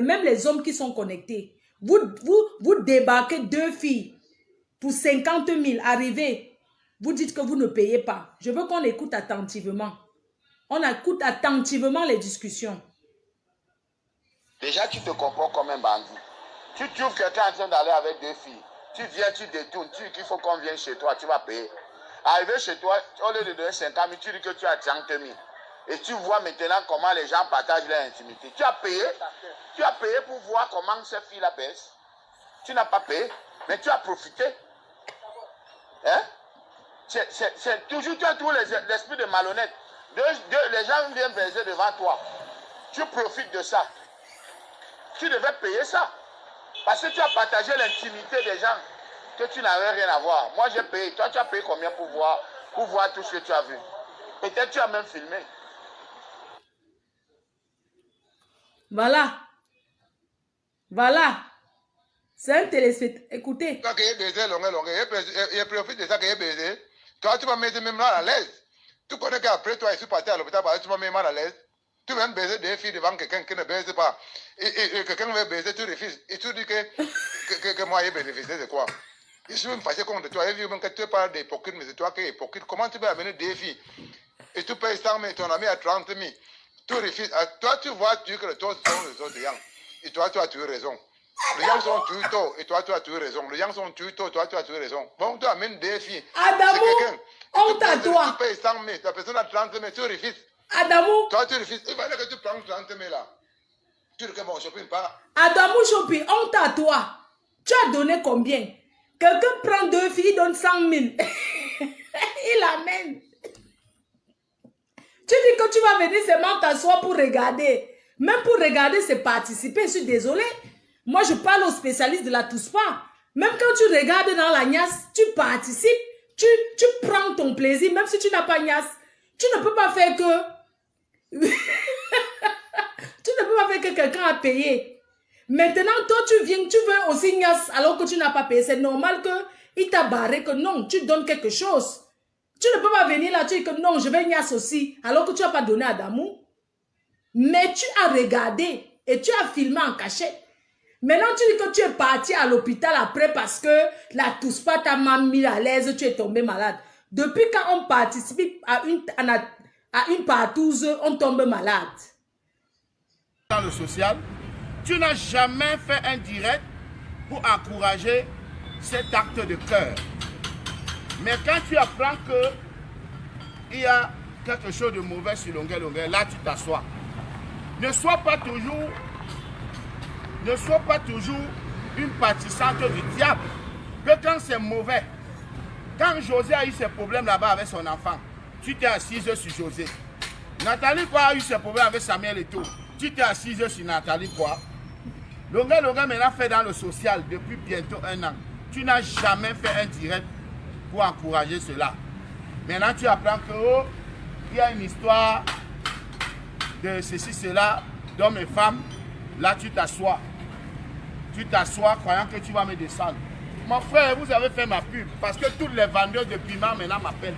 même les hommes qui sont connectés, vous débarquez 2 filles pour 50 000, arrivez, vous dites que vous ne payez pas. Je veux qu'on écoute attentivement. On écoute attentivement les discussions. Déjà, tu te comportes comme un bandit. Tu trouves quelqu'un en train d'aller avec 2 filles. Tu viens, tu détournes, tu dis qu'il faut qu'on vienne chez toi, tu vas payer. Arrivé chez toi, au lieu de donner 50 000, tu dis que tu as 30 000. Et tu vois maintenant comment les gens partagent leur intimité. Tu as payé pour voir comment ces filles-là baissent. Tu n'as pas payé, mais tu as profité. Hein? C'est toujours, tu as toujours l'esprit de malhonnête. Les gens viennent baiser devant toi. Tu profites de ça. Tu devais payer ça. Parce que tu as partagé l'intimité des gens que tu n'avais rien à voir. Moi, j'ai payé. Toi, tu as payé combien pour voir tout ce que tu as vu? Peut-être tu as même filmé. Voilà. Voilà. C'est un téléspectateur. Écoutez. Quand il est baisé, il profite de ça qu'il est baisé. Toi, tu vas mettre même mal à l'aise. Tu connais qu'après toi, je suis parti à l'hôpital, tu vas mettre mal à l'aise. Tu vas même baiser 2 filles devant quelqu'un qui ne baise pas. Et quelqu'un veut baiser, tu refuses. Et tu dis que moi, j'ai bénéficié de quoi? Je suis même fâché contre toi. J'ai vu même que tu parles d'hypocrite, mais c'est toi qui es hypocrite. Comment tu peux amener 2 filles? Et tu payes 100 000, ton ami à 30 000. Tu refuses. Toi, tu vois que les taux sont les autres gens. Et toi, tu as toujours raison. Les gens sont tutos et toi, tu as toujours raison. Les gens sont tutos, toi, tu as toujours raison. Bon, tu amènes 2 filles. Adamou, honte à toi. Tu payes 100 000, la personne a 30 000, tu refuses. Adamou. Toi, tu refuses. Il fallait que tu prennes 30 000 là. Tu dis que mon shopping pas. Adamou Shopping, honte à toi. Tu as donné combien? Quelqu'un prend 2 filles, il donne 100 000. Il amène. Tu dis que tu vas venir seulement t'asseoir pour regarder. Même pour regarder, c'est participer. Je suis désolée. Moi, je parle aux spécialistes de la TOUSPA. Même quand tu regardes dans la niasse, tu participes. Tu prends ton plaisir, même si tu n'as pas niasse. Tu ne peux pas faire que... tu ne peux pas faire que quelqu'un a payé. Maintenant, toi, tu viens, tu veux aussi niasse alors que tu n'as pas payé. C'est normal qu'il t'a barré que non, tu donnes quelque chose. Tu ne peux pas venir là, tu dis que non, je vais niasse aussi, alors que tu n'as pas donné à Damou. Mais tu as regardé et tu as filmé en cachette. Maintenant, tu dis que tu es parti à l'hôpital après parce que la TOUSPA t'a mis à l'aise, tu es tombé malade. Depuis quand on participe à une partouze, on tombe malade. Dans le social, tu n'as jamais fait un direct pour encourager cet acte de cœur. Mais quand tu apprends qu'il y a quelque chose de mauvais sur longueur, là tu t'assois. Ne sois pas toujours une partisane du diable. Que quand c'est mauvais, quand José a eu ses problèmes là-bas avec son enfant, tu t'es assise sur José. Nathalie quoi a eu ses problèmes avec Samuel et tout. Tu t'es assise sur Nathalie quoi. Longueur maintenant fait dans le social depuis bientôt 1 an. Tu n'as jamais fait un direct pour encourager cela. Maintenant tu apprends que il y a une histoire de ceci, cela, d'hommes et femmes. Là tu t'assois. Tu t'assois croyant que tu vas me descendre. Mon frère, vous avez fait ma pub parce que toutes les vendeurs de piment maintenant m'appellent.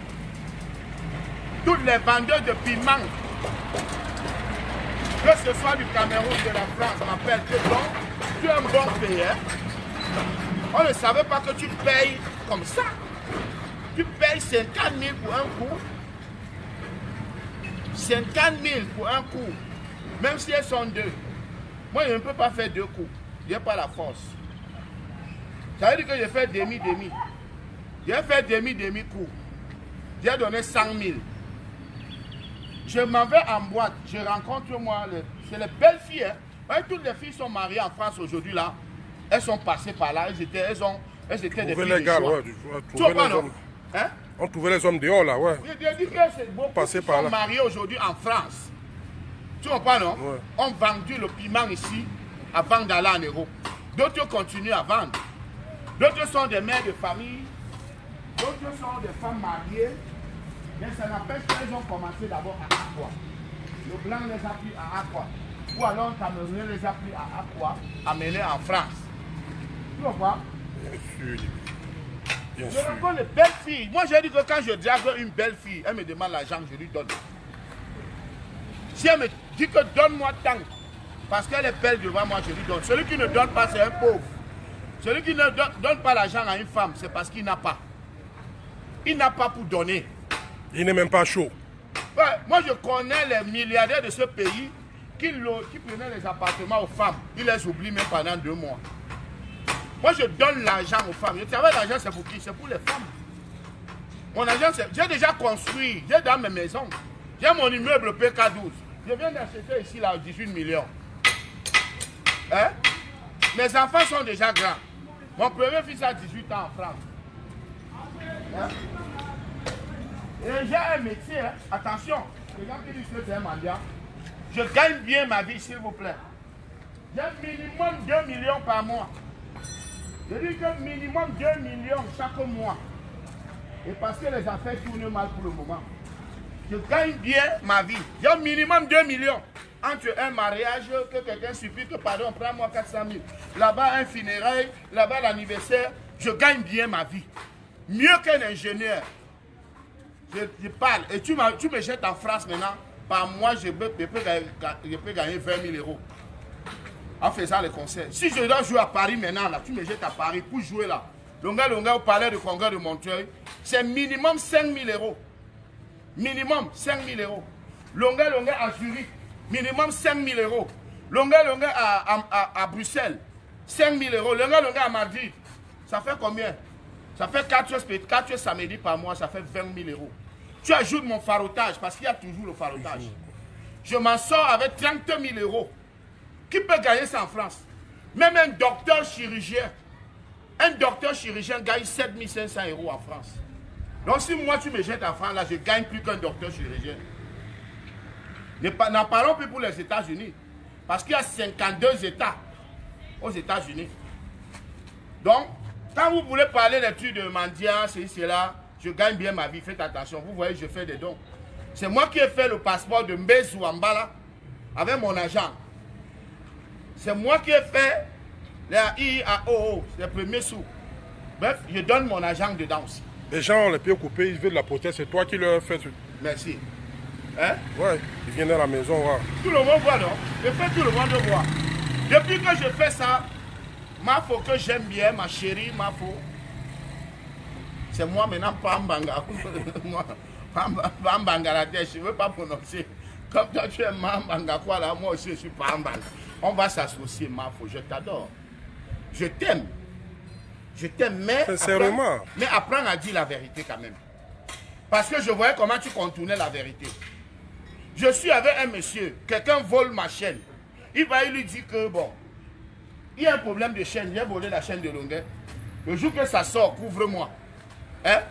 Toutes les vendeurs de piment, que ce soit du Cameroun, de la France, m'appellent. Tu es un bon payeur. On ne savait pas que tu payes comme ça. Tu payes 50 000 pour un coup. 50 000 pour un coup. Même si elles sont 2. Moi, je ne peux pas faire 2 coups. Je n'ai pas la force. Ça veut dire que je fais demi-demi. J'ai fait demi-demi-coup. J'ai donné 100 000. Je m'en vais en boîte. Je rencontre moi, c'est les belles filles. Hein. Ouais, toutes les filles sont mariées en France aujourd'hui là. Elles sont passées par là. Elles étaient des filles les gars, de choix. ouais, Tu vois pas, non? Hein? On trouvait les hommes dehors là, ouais. Je dis que c'est beaucoup Passer qui par sont là. mariés aujourd'hui en France. Tu vois pas, non? Ouais. On vendu le piment ici avant d'aller en Europe. D'autres continuent à vendre. D'autres sont des mères de famille. D'autres sont des femmes mariées. Mais ça n'empêche qu'elles ont commencé d'abord à Aqua. Le blanc les a pris à Aqua. Ou alors le Camerounais les a pris à Aqua, amenés en France. Tu vois pas? Bien sûr. Bien Je sûr. rencontre les belles filles. Moi, j'ai dit que quand je drague une belle fille, elle me demande l'argent, je lui donne. Si elle me dit que donne-moi tant, Parce qu'elle est belle devant moi, je lui donne. Celui qui ne donne pas, c'est un pauvre. Celui qui ne donne pas l'argent à une femme, c'est parce qu'il n'a pas. Il n'a pas pour donner. Il n'est même pas chaud. Ouais, moi, je connais les milliardaires de ce pays qui prenaient les appartements aux femmes. Ils les oublient même pendant 2 mois. Moi, je donne l'argent aux femmes. Je savais l'argent, c'est pour qui? C'est pour les femmes. Mon argent, j'ai déjà construit. J'ai dans mes maisons. J'ai mon immeuble PK12. Je viens d'acheter ici là 18 millions. Hein? Mes enfants sont déjà grands. Mon premier fils a 18 ans en France. Hein? Et j'ai un métier, hein? Attention, les gens qui disent que c'est un mendiant. Je gagne bien ma vie, s'il vous plaît. J'ai minimum 2 millions par mois. Je dis que minimum 2 millions chaque mois. Et parce que les affaires tournent mal pour le moment. Je gagne bien ma vie. J'ai minimum 2 millions. Entre un mariage, que quelqu'un supplie que pardon, prends-moi 400 000. Là-bas, un funérail, là-bas, l'anniversaire. Je gagne bien ma vie. Mieux qu'un ingénieur. Je parle. Et tu me jettes en France maintenant. Par mois, je peux gagner 20 000 euros. En faisant les concerts. Si je dois jouer à Paris maintenant, là, tu me jettes à Paris pour jouer là. Longueur au palais de congrès de Montreuil. C'est minimum 5 000 euros. Minimum 5 000 euros. Longueur à Zurich. Minimum 5 000 euros. Longueur à Bruxelles. 5 000 euros. Longueur à Madrid. Ça fait combien? Ça fait 4 samedis par mois. Ça fait 20 000 euros. Tu ajoutes mon farotage parce qu'il y a toujours le farotage. Je m'en sors avec 30 000 euros. Qui peut gagner ça en France? Même un docteur chirurgien. Un docteur chirurgien gagne 7 500 euros en France. Donc si moi tu me jettes en France, là, je gagne plus qu'un docteur chirurgien. N'en parlons plus pour les États-Unis. Parce qu'il y a 52 États aux États-Unis. Donc, quand vous voulez parler des trucs de mendiant, c'est là, je gagne bien ma vie, faites attention. Vous voyez, je fais des dons. C'est moi qui ai fait le passeport de Mbezou Mbala avec mon agent. C'est moi qui ai fait les IAO, les premiers sous. Bref, je donne mon agent dedans aussi. Les gens ont les pieds coupés, ils veulent la proteste, c'est toi qui leur fais. Merci. Hein? Ouais, ils viennent à la maison, ouais. Tout le monde voit, non? Je fais tout le monde voir. Depuis que je fais ça, ma faux que j'aime bien, ma chérie, ma faux. C'est moi maintenant, Pambanga. Bangladesh, je ne veux pas prononcer. Comme toi tu es Mambanga, quoi là, moi aussi je suis Pambanga. On va s'associer, ma faux. Je t'adore. Je t'aime. Je t'aime, mais apprends à dire la vérité quand même. Parce que je voyais comment tu contournais la vérité. Je suis avec un monsieur, quelqu'un vole ma chaîne. Il va lui dire que bon, il y a un problème de chaîne, j'ai volé la chaîne de longueur. Le jour que ça sort, couvre-moi. Hein?